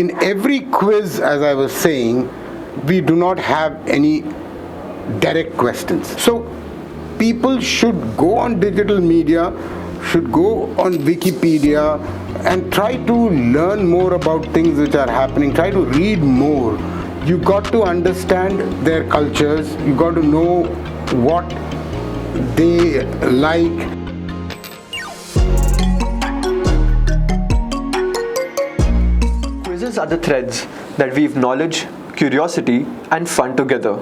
in every quiz, as I was saying, we do not have any direct questions. So people should go on digital media, should go on Wikipedia and try to learn more about things which are happening, try to read more. You got to understand their cultures, you got to know what they like. Quizzes are the threads that weave knowledge, curiosity, and fun together.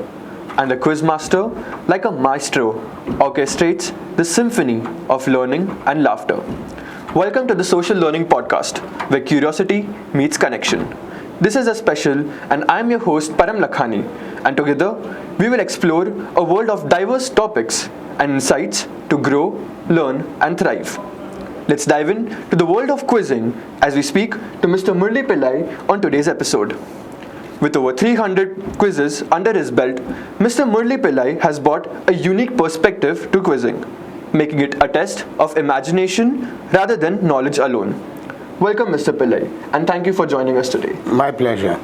And the Quiz Master, like a maestro, orchestrates the symphony of learning and laughter. Welcome to the Social Learning Podcast, where curiosity meets connection. This is a special, and I'm your host Param Lakhani, and together we will explore a world of diverse topics and insights to grow, learn, and thrive. Let's dive into the world of quizzing as we speak to Mr. Murli Pillai on today's episode. With over 300 quizzes under his belt, Mr. Murli Pillai has brought a unique perspective to quizzing, making it a test of imagination rather than knowledge alone. Welcome, Mr. Pillai, and thank you for joining us today. My pleasure.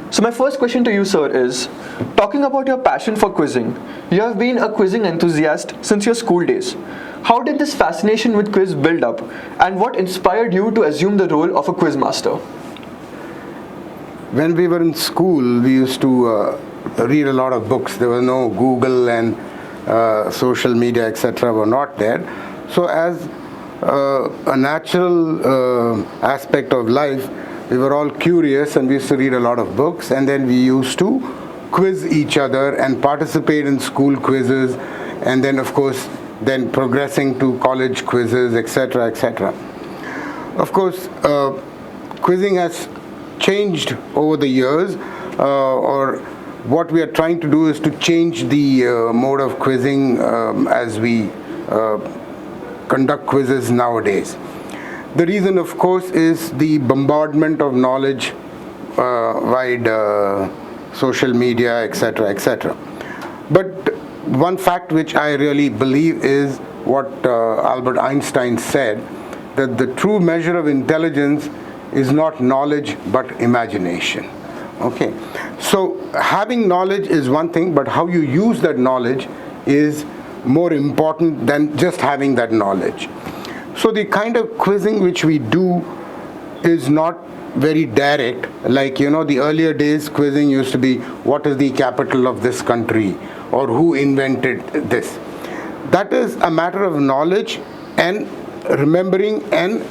So my first question to you, sir, is, talking about your passion for quizzing, you have been a quizzing enthusiast since your school days. How did this fascination with quiz build up, and what inspired you to assume the role of a quiz master? When we were in school, we used to read a lot of books. There was no Google and social media, etc. were not there. So as a natural aspect of life, we were all curious and we used to read a lot of books, and then we used to quiz each other and participate in school quizzes, and then of course then progressing to college quizzes, etc., etc. Of course, quizzing has changed over the years, or what we are trying to do is to change the mode of quizzing as we conduct quizzes nowadays. The reason, of course, is the bombardment of knowledge via social media, etc., etc. But one fact which I really believe is what Albert Einstein said, that the true measure of intelligence is not knowledge but imagination. Okay, so having knowledge is one thing, but how you use that knowledge is more important than just having that knowledge. So the kind of quizzing which we do is not very direct. Like, the earlier days quizzing used to be, what is the capital of this country, or who invented this. That is a matter of knowledge and remembering and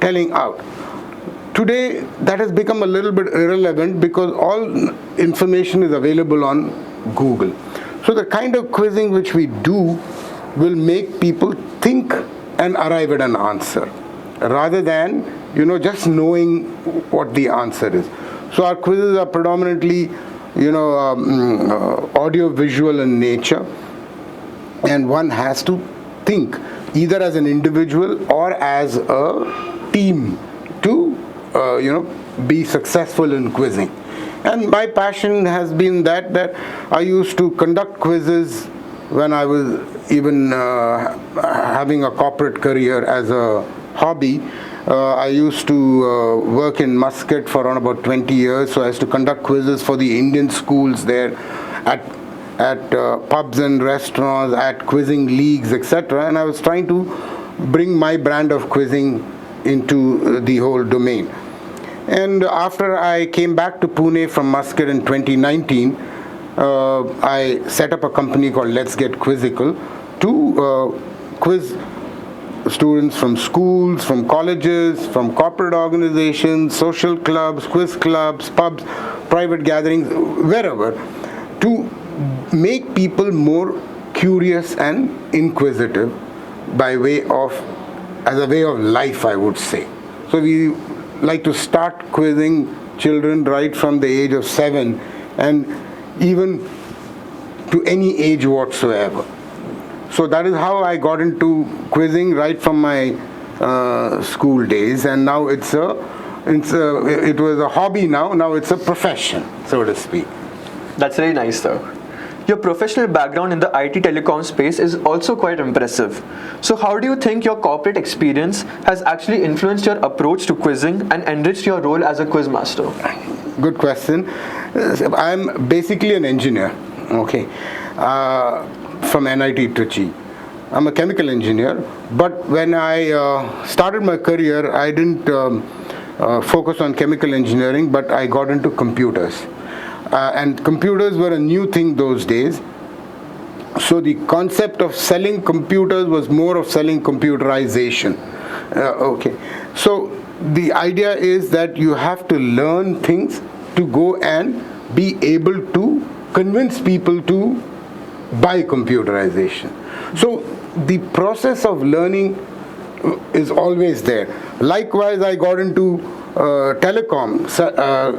telling out. Today, that has become a little bit irrelevant because all information is available on Google. So the kind of quizzing which we do will make people think and arrive at an answer, rather than, just knowing what the answer is. So our quizzes are predominantly, audio visual in nature, and one has to think either as an individual or as a team to be successful in quizzing. And my passion has been that I used to conduct quizzes when I was even having a corporate career as a hobby. I used to work in Muscat for around about 20 years, so I used to conduct quizzes for the Indian schools there at pubs and restaurants, at quizzing leagues, etc. And I was trying to bring my brand of quizzing into the whole domain. And after I came back to Pune from Muscat in 2019, I set up a company called Let's Get Quizzical to quiz students from schools, from colleges, from corporate organizations, social clubs, quiz clubs, pubs, private gatherings, wherever, to make people more curious and inquisitive as a way of life, I would say. So we like to start quizzing children right from the age of 7 and even to any age whatsoever. So that is how I got into quizzing right from my school days, and now it was a hobby now it's a profession, so to speak. That's very nice, sir. Your professional background in the IT telecom space is also quite impressive. So how do you think your corporate experience has actually influenced your approach to quizzing and enriched your role as a quiz master? Good question. I'm basically an engineer, okay, from MIT Trichy. I'm a chemical engineer, but when I started my career, I didn't focus on chemical engineering, but I got into computers. And computers were a new thing those days. So the concept of selling computers was more of selling computerization. Okay. So the idea is that you have to learn things to go and be able to convince people to buy computerization. So the process of learning is always there. Likewise, I got into telecom,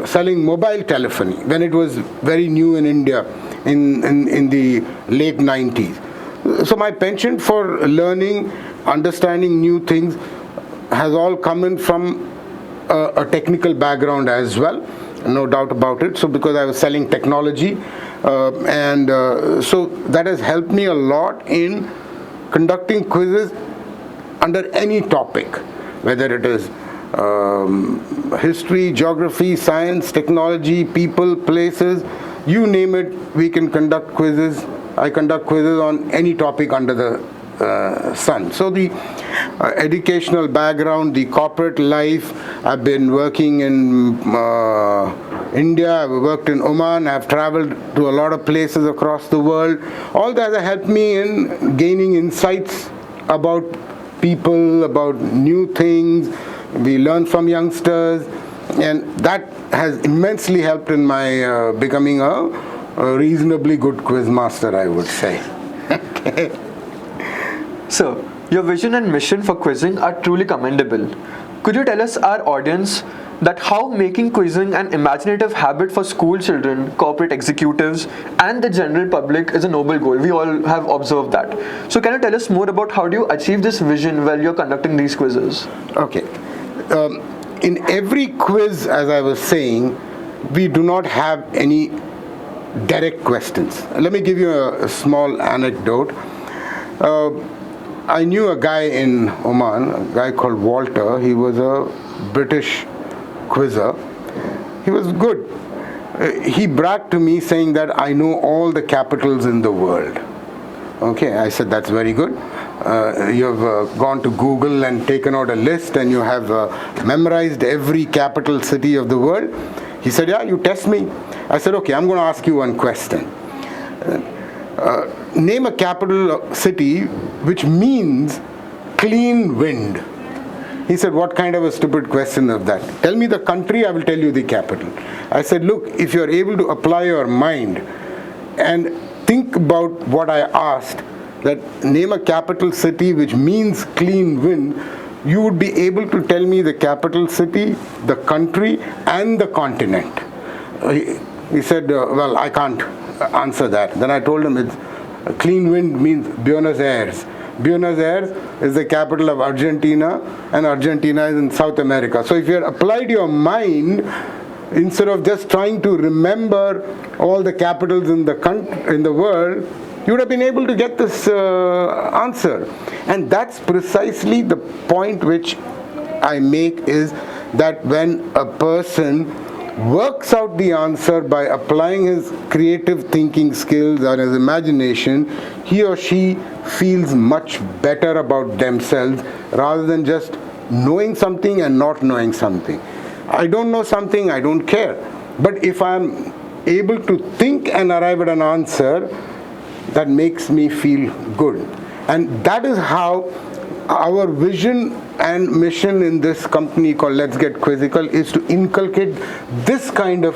selling mobile telephony when it was very new in India in the late 90s. So my penchant for learning, understanding new things has all come in from a technical background as well, no doubt about it. So because I was selling technology, so that has helped me a lot in conducting quizzes under any topic, whether it is history, geography, science, technology, people, places, you name it, we can conduct quizzes. I conduct quizzes on any topic under the sun. So the educational background, the corporate life, I've been working in India, I've worked in Oman, I've traveled to a lot of places across the world. All that has helped me in gaining insights about people, about new things. We learn from youngsters, and that has immensely helped in my becoming a reasonably good quiz master, I would say. Okay. Sir, your vision and mission for quizzing are truly commendable. Could you tell us, our audience, that how making quizzing an imaginative habit for school children, corporate executives, and the general public is a noble goal? We all have observed that. So can you tell us more about how do you achieve this vision while you're conducting these quizzes? Okay. In every quiz, as I was saying, we do not have any direct questions. Let me give you a small anecdote. I knew a guy in Oman, a guy called Walter. He was a British quizzer. He was good. He bragged to me saying that I know all the capitals in the world. Okay, I said that's very good. You have gone to Google and taken out a list and you have memorized every capital city of the world. He said, yeah, you test me. I said, okay, I'm going to ask you one question. Name a capital city which means clean wind. He said, what kind of a stupid question is that? Tell me the country, I will tell you the capital. I said, look, if you're able to apply your mind and think about what I asked, that name a capital city which means clean wind, you would be able to tell me the capital city, the country, and the continent. He said, well, I can't answer that. Then I told him, clean wind means Buenos Aires. Buenos Aires is the capital of Argentina, and Argentina is in South America. So if you had applied your mind, instead of just trying to remember all the capitals in the world, you would have been able to get this answer. And that's precisely the point which I make, is that when a person works out the answer by applying his creative thinking skills or his imagination, he or she feels much better about themselves rather than just knowing something and not knowing something. I don't know something, I don't care. But if I'm able to think and arrive at an answer, that makes me feel good. And that is how our vision and mission in this company called Let's Get Quizzical is to inculcate this kind of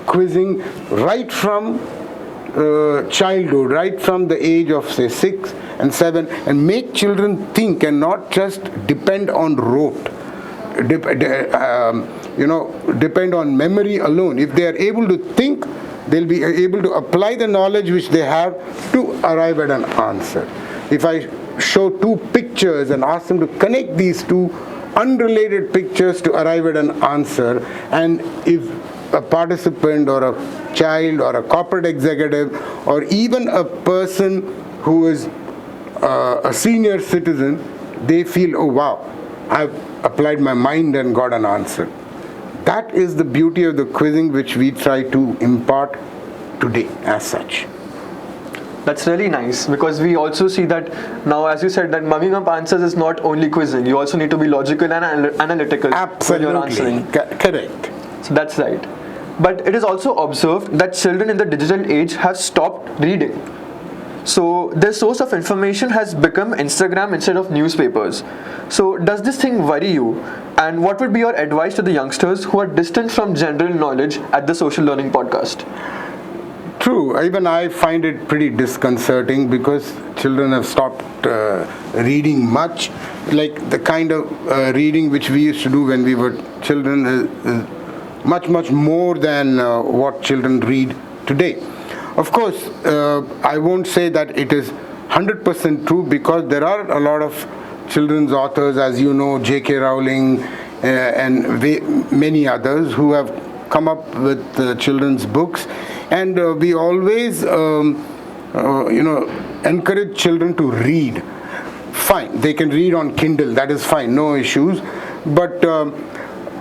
quizzing right from childhood, right from the age of say 6 and 7, and make children think and not just depend on rote, depend on memory alone. If they are able to think, they'll be able to apply the knowledge which they have to arrive at an answer. If I show two pictures and ask them to connect these two unrelated pictures to arrive at an answer, and if a participant or a child or a corporate executive or even a person who is a senior citizen, they feel, oh wow, I've applied my mind and got an answer. That is the beauty of the quizzing which we try to impart today as such. That's really nice, because we also see that now, as you said, that mugging up answers is not only quizzing. You also need to be logical and analytical when you're answering. Correct. So that's right. But it is also observed that children in the digital age have stopped reading. So their source of information has become Instagram instead of newspapers. So does this thing worry you? And what would be your advice to the youngsters who are distant from general knowledge at the Social Learning Podcast? True. Even I find it pretty disconcerting because children have stopped reading much. Like the kind of reading which we used to do when we were children is much more than what children read today. Of course, I won't say that it is 100% true, because there are a lot of children's authors, as you know, J.K. Rowling and many others who have come up with children's books. And we always, encourage children to read. Fine, they can read on Kindle, that is fine, no issues. But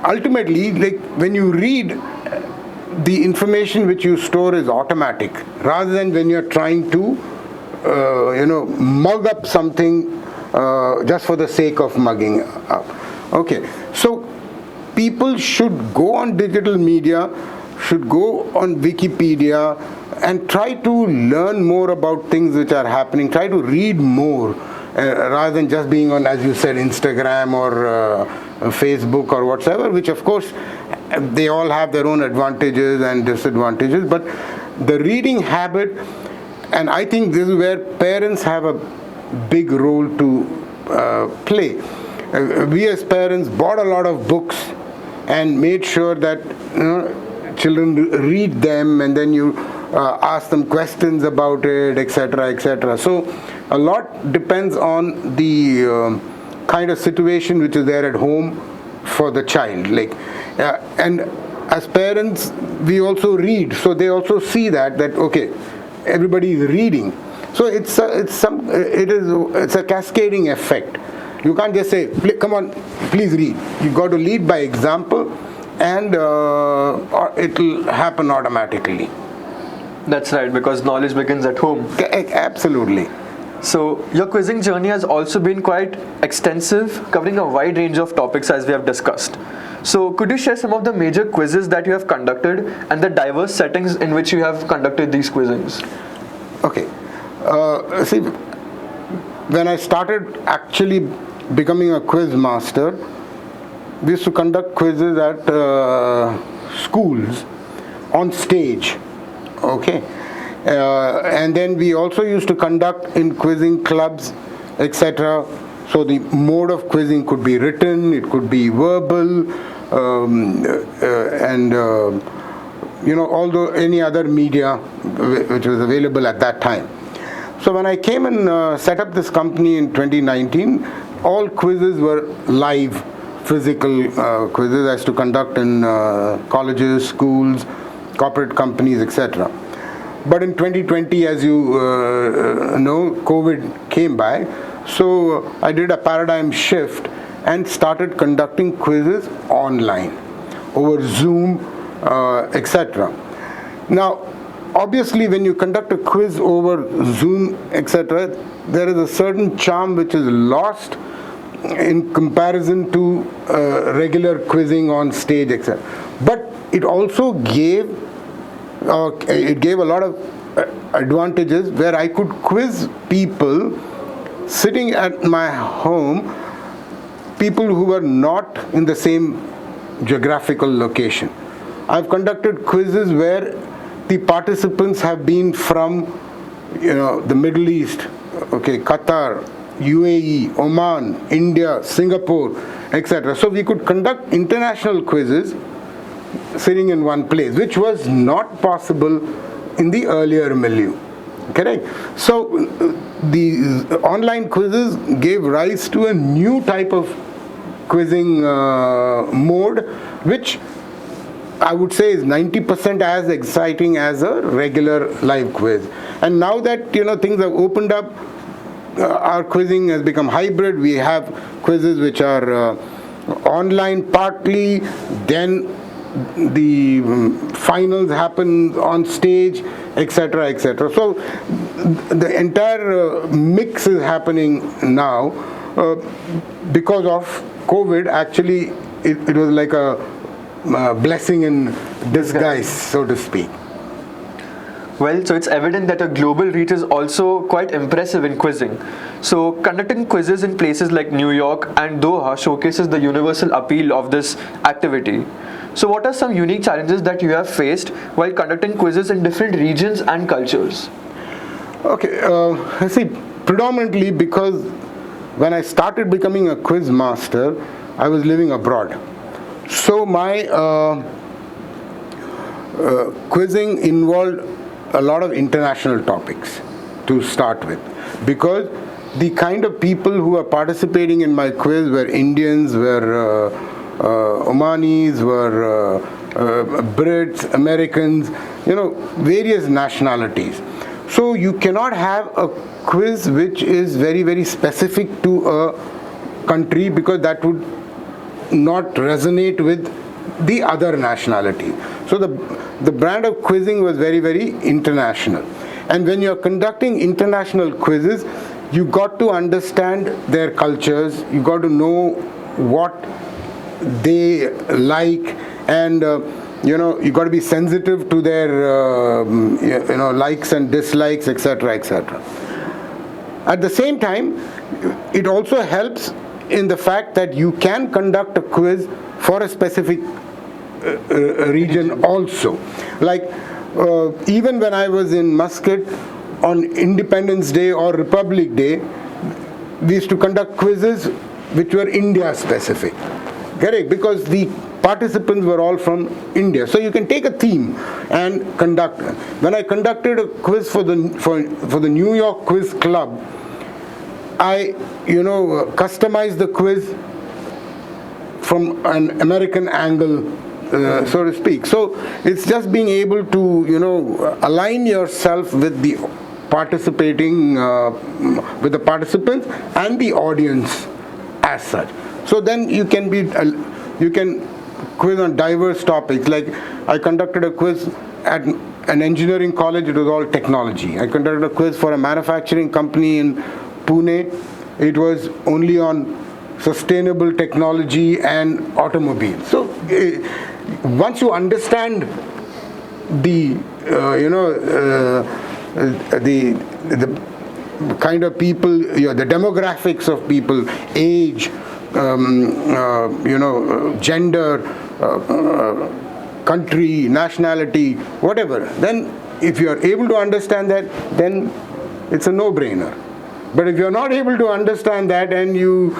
ultimately, like when you read, the information which you store is automatic, rather than when you're trying to, mug up something just for the sake of mugging up. Okay, so people should go on digital media, should go on Wikipedia and try to learn more about things which are happening, try to read more rather than just being on, as you said, Instagram or Facebook or whatsoever, which of course they all have their own advantages and disadvantages, but the reading habit, and I think this is where parents have a big role to play. We as parents bought a lot of books and made sure that children read them, and then you ask them questions about it, etc., etc. So a lot depends on the kind of situation which is there at home for the child. And as parents, we also read, so they also see that okay, everybody is reading. So it's a cascading effect. You can't just say, come on, please read. You got to lead by example, and it'll happen automatically. That's right, because knowledge begins at home. Absolutely. So your quizzing journey has also been quite extensive, covering a wide range of topics as we have discussed. So could you share some of the major quizzes that you have conducted and the diverse settings in which you have conducted these quizzings? Okay. See, when I started actually becoming a quiz master, we used to conduct quizzes at schools on stage. Okay. And then we also used to conduct in quizzing clubs, etc. So the mode of quizzing could be written, it could be verbal, and although any other media which was available at that time. So when I came and set up this company in 2019, all quizzes were live, physical quizzes as to conduct in colleges, schools, corporate companies, etc. But in 2020, as you know, COVID came by, so I did a paradigm shift and started conducting quizzes online, over Zoom, etc. Now, obviously, when you conduct a quiz over Zoom, etc., there is a certain charm which is lost in comparison to regular quizzing on stage, etc. But it also gave a lot of advantages where I could quiz people sitting at my home, people who were not in the same geographical location. I've conducted quizzes where the participants have been from the Middle East, okay, Qatar, UAE, Oman, India, Singapore, etc. So we could conduct international quizzes sitting in one place, which was not possible in the earlier milieu. Correct? So the online quizzes gave rise to a new type of quizzing mode, which I would say is 90% as exciting as a regular live quiz. And now that things have opened up, our quizzing has become hybrid. We have quizzes which are online partly, then the finals happen on stage, etc., etc. So the entire mix is happening now. Because of COVID, actually, it was like a blessing in disguise, so to speak. Well, so it's evident that a global reach is also quite impressive in quizzing. So conducting quizzes in places like New York and Doha showcases the universal appeal of this activity. So what are some unique challenges that you have faced while conducting quizzes in different regions and cultures? Okay, I see, predominantly because when I started becoming a quiz master, I was living abroad. So my quizzing involved a lot of international topics to start with, because the kind of people who are participating in my quiz were Indians, were Omanis, were Brits, Americans, various nationalities. So you cannot have a quiz which is very, very specific to a country, because that would not resonate with the other nationality. So the brand of quizzing was very, very international. And when you're conducting international quizzes, you got to understand their cultures, you got to know what they like, and you got to be sensitive to their likes and dislikes, etc., etc. At the same time, it also helps in the fact that you can conduct a quiz for a specific region also. Like even when I was in Muscat on Independence Day or Republic Day, we used to conduct quizzes which were India specific. Correct? Because the participants were all from India. So you can take a theme and conduct. When I conducted a quiz for the New York Quiz Club, I customized the quiz from an American angle, so to speak. So it's just being able to align yourself with the participating with the participants and the audience as such. So then you can quiz on diverse topics. Like I conducted a quiz at an engineering college. It was all technology. I conducted a quiz for a manufacturing company in Pune. It was only on sustainable technology and automobiles. So once you understand the the kind of people, the demographics of people, age, gender, country, nationality, whatever, then if you are able to understand that, then it's a no-brainer. But if you are not able to understand that and you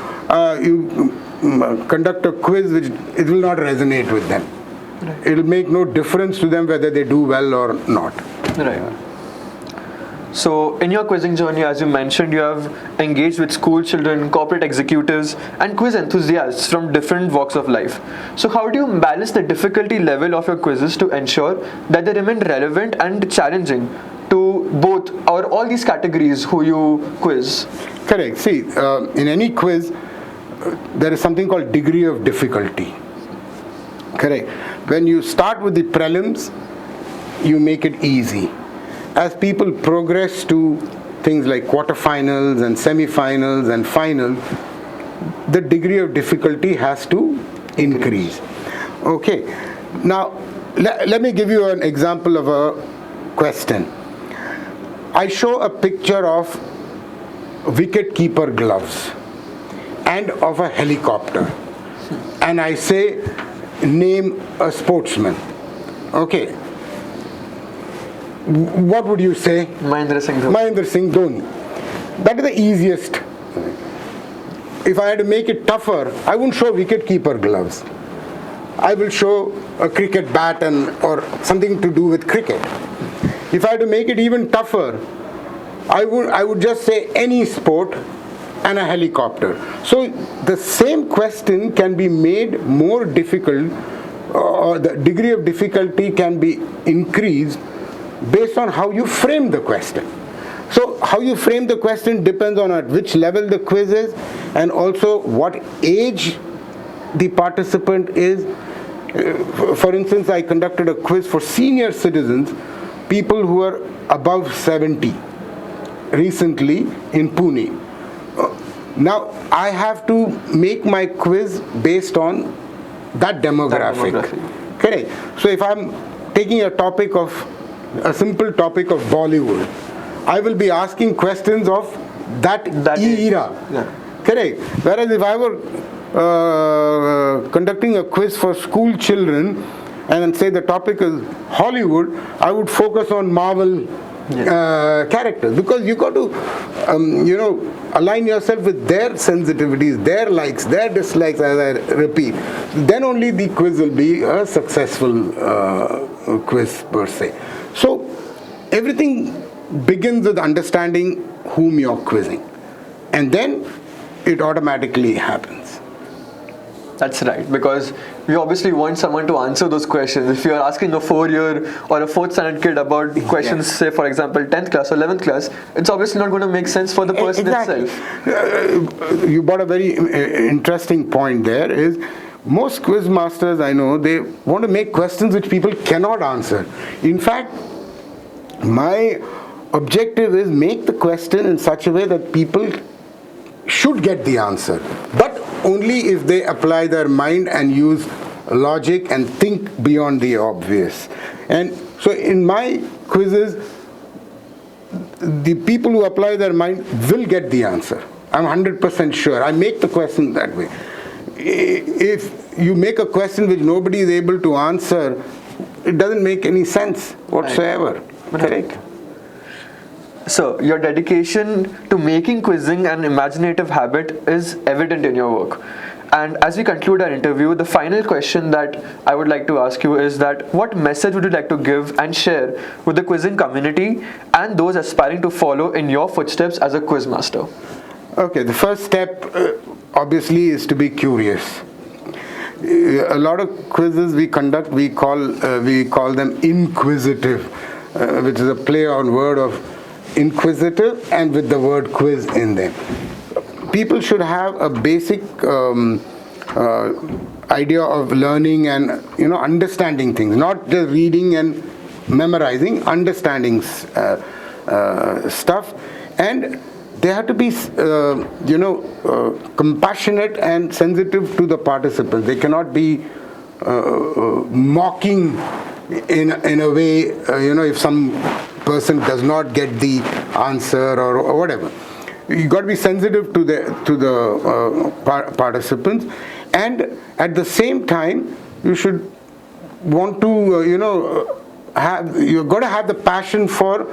conduct a quiz, it will not resonate with them. Right. It will make no difference to them whether they do well or not. Right. So in your quizzing journey, as you mentioned, you have engaged with school children, corporate executives, and quiz enthusiasts from different walks of life. So how do you balance the difficulty level of your quizzes to ensure that they remain relevant and challenging to both or all these categories who you quiz? Correct. See, in any quiz, there is something called degree of difficulty. Correct. When you start with the prelims, you make it easy. As people progress to things like quarterfinals and semifinals and finals, the degree of difficulty has to increase. Okay. Now, let me give you an example of a question. I show a picture of wicket-keeper gloves and of a helicopter, and I say, name a sportsman. Okay. What would you say? Mahendra Singh Dhoni. Mahendra Singh Dhoni. That is the easiest. If I had to make it tougher, I wouldn't show wicket-keeper gloves. I will show a cricket bat or something to do with cricket. If I had to make it even tougher, I would just say any sport and a helicopter. So the same question can be made more difficult or the degree of difficulty can be increased based on how you frame the question. So how you frame the question depends on at which level the quiz is, and also what age the participant is. For instance, I conducted a quiz for senior citizens, people who are above 70, recently in Pune. Now I have to make my quiz based on that demographic. Correct. So if I'm taking a simple topic of Bollywood, I will be asking questions of that era. Yeah. Correct. Whereas if I were conducting a quiz for school children and say the topic is Hollywood, I would focus on Marvel characters, because you got to align yourself with their sensitivities, their likes, their dislikes, as I repeat. Then only the quiz will be a successful quiz per se. So everything begins with understanding whom you're quizzing, and then it automatically happens. That's right, because we obviously want someone to answer those questions. If you're asking a 4-year or a 4th standard kid about questions, say for example 10th class or 11th class, it's obviously not going to make sense for the person itself. You brought a very interesting point there. Is most quiz masters I know, they want to make questions which people cannot answer. In fact, my objective is make the question in such a way that people should get the answer, but only if they apply their mind and use logic and think beyond the obvious. And so in my quizzes, the people who apply their mind will get the answer. I'm 100% sure. I make the question that way. If you make a question which nobody is able to answer, it doesn't make any sense whatsoever. Correct? So your dedication to making quizzing an imaginative habit is evident in your work. And as we conclude our interview, the final question that I would like to ask you is that what message would you like to give and share with the quizzing community and those aspiring to follow in your footsteps as a quiz master? Okay, the first step obviously is to be curious. A lot of quizzes we conduct, we call them inquisitive, which is a play on word of inquisitive and with the word quiz in them. People should have a basic idea of learning and understanding things, not just reading and memorizing, understanding stuff, and they have to be compassionate and sensitive to the participants. They cannot be mocking in a way, if some person does not get the answer or whatever. You got to be sensitive to the participants, and at the same time you should want to you've got to have the passion for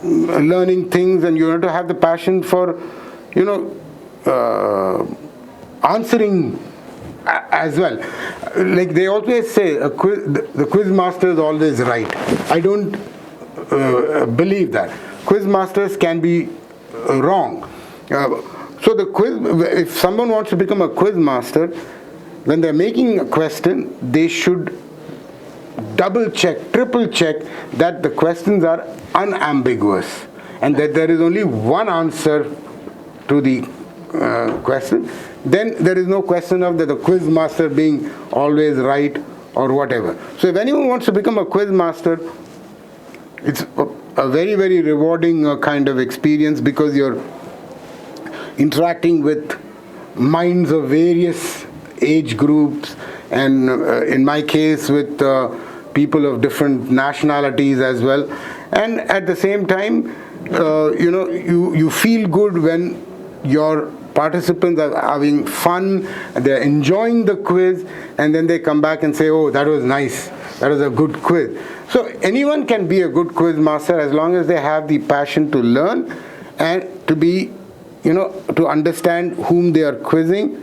learning things, and you have to have the passion for answering as well. Like they always say, the quiz master is always right. I don't believe that. Quiz masters can be wrong. So the quiz, if someone wants to become a quiz master, when they're making a question, they should double check, triple check that the questions are unambiguous and that there is only one answer to the question. Then there is no question of the quiz master being always right or whatever. So if anyone wants to become a quiz master, it's a very, very rewarding kind of experience, because you're interacting with minds of various age groups, and in my case with people of different nationalities as well. And at the same time, you feel good when your participants are having fun, they're enjoying the quiz, and then they come back and say, oh, that was nice, that was a good quiz. So anyone can be a good quiz master as long as they have the passion to learn and to be, to understand whom they are quizzing,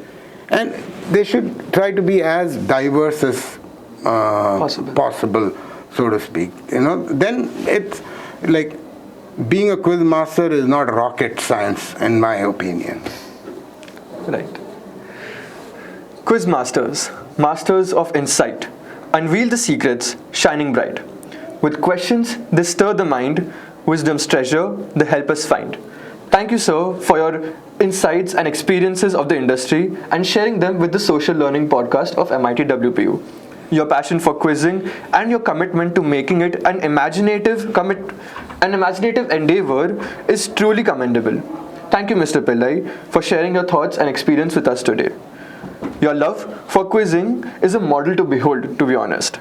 and they should try to be as diverse as possible, so to speak. Then it's like being a quiz master is not rocket science, in my opinion. Right. Quiz masters, masters of insight, unveil the secrets shining bright. With questions, they stir the mind, wisdom's treasure, they help us find. Thank you, sir, for your insights and experiences of the industry and sharing them with the Social Learning Podcast of MIT-WPU. Your passion for quizzing and your commitment to making it an imaginative endeavor is truly commendable. Thank you, Mr. Pillai, for sharing your thoughts and experience with us today. Your love for quizzing is a model to behold, to be honest.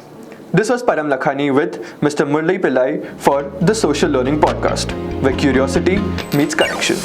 This was Param Lakhani with Mr. Murli Pillai for the Social Learning Podcast, where curiosity meets correction.